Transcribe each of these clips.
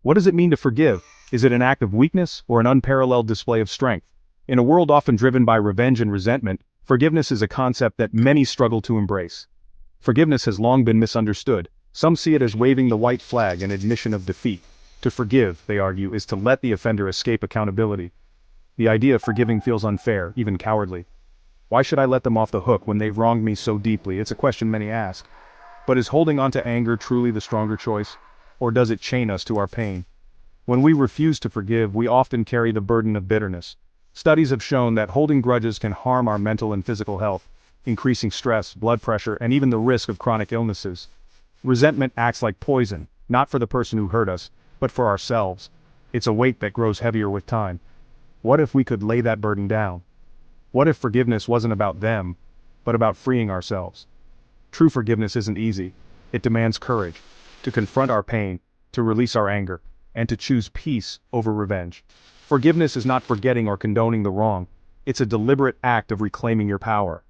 What does it mean to forgive? Is it an act of weakness or an unparalleled display of strength? In a world often driven by revenge and resentment, forgiveness is a concept that many struggle to embrace. Forgiveness has long been misunderstood. Some see it as waving the white flag, an admission of defeat. To forgive, they argue, is to let the offender escape accountability. The idea of forgiving feels unfair, even cowardly. Why should I let them off the hook when they've wronged me so deeply? It's a question many ask. But is holding on to anger truly the stronger choice? Or does it chain us to our pain? When we refuse to forgive, we often carry the burden of bitterness. Studies have shown that holding grudges can harm our mental and physical health, increasing stress, blood pressure, and even the risk of chronic illnesses. Resentment acts like poison, not for the person who hurt us, but for ourselves. It's a weight that grows heavier with time. What if we could lay that burden down? What if forgiveness wasn't about them, but about freeing ourselves? True forgiveness isn't easy. It demands courage to confront our pain, to release our anger, and to choose peace over revenge. Forgiveness is not forgetting or condoning the wrong. It's a deliberate act of reclaiming your power.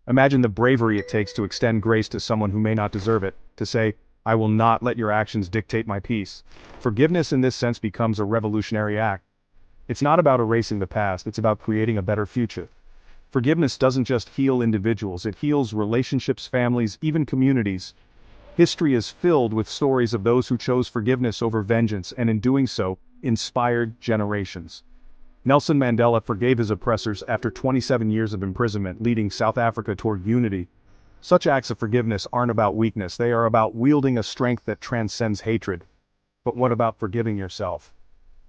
Imagine the bravery it takes to extend grace to someone who may not deserve it, to say, "I will not let your actions dictate my peace." Forgiveness in this sense becomes a revolutionary act. It's not about erasing the past, it's about creating a better future. Forgiveness doesn't just heal individuals, it heals relationships, families, even communities. History is filled with stories of those who chose forgiveness over vengeance and in doing so, inspired generations. Nelson Mandela forgave his oppressors after 27 years of imprisonment, leading South Africa toward unity. Such acts of forgiveness aren't about weakness, they are about wielding a strength that transcends hatred. But what about forgiving yourself?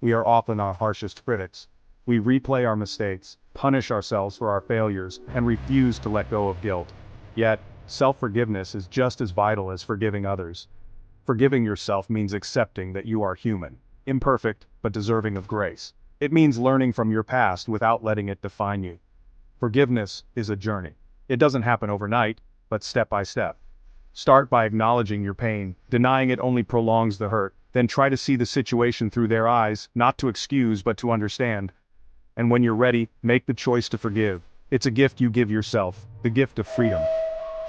We are often our harshest critics. We replay our mistakes, punish ourselves for our failures, and refuse to let go of guilt. Yet, self-forgiveness is just as vital as forgiving others. Forgiving yourself means accepting that you are human, imperfect, but deserving of grace. It means learning from your past without letting it define you. Forgiveness is a journey. It doesn't happen overnight, but step by step. Start by acknowledging your pain. Denying it only prolongs the hurt. Then try to see the situation through their eyes, not to excuse but to understand. And when you're ready, make the choice to forgive. It's a gift you give yourself, the gift of freedom.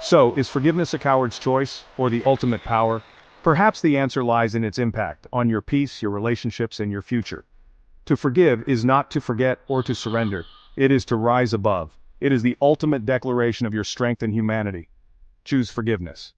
So, is forgiveness a coward's choice, or the ultimate power? Perhaps the answer lies in its impact on your peace, your relationships, and your future. To forgive is not to forget or to surrender. It is to rise above. It is the ultimate declaration of your strength and humanity. Choose forgiveness.